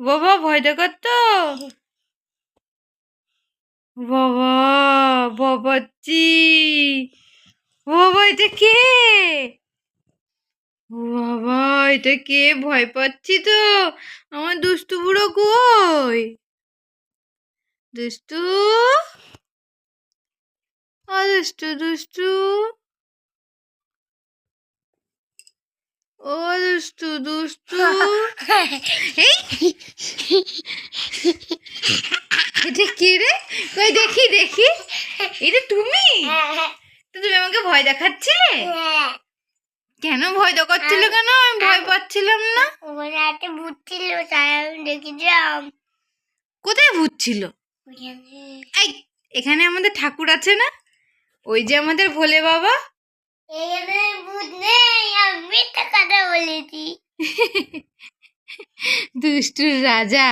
বাবা ভয় দেখাতো। বাবা বাবাজি, বাবা এটা কে? বাবা এটা কে? ভয় পাচ্ছি তো। আমার দুষ্টু বুড়ো কই? দুষ্টু, ও দুষ্টু দুষ্টু, ও দুষ্টু দুষ্টু। এই এটা কে রে? কই দেখি দেখি। এটা তুমি? তো তুমি আমাকে ভয় দেখাচ্ছিলে? কেন ভয় দেখাচ্ছিলে কেন? আমি ভয় পাচ্ছিলাম না। ওখানে একটা ভূত ছিল, তাই আমি দেখেছিলাম। কোথায় ভূত ছিল? এই এখানে আমাদের ঠাকুর আছে না, ওই যে আমাদের ভোলে বাবা। এখানে ভূত নেই, আমি মিথ্যা কথা বলেছি। দুষ্টুর রাজা।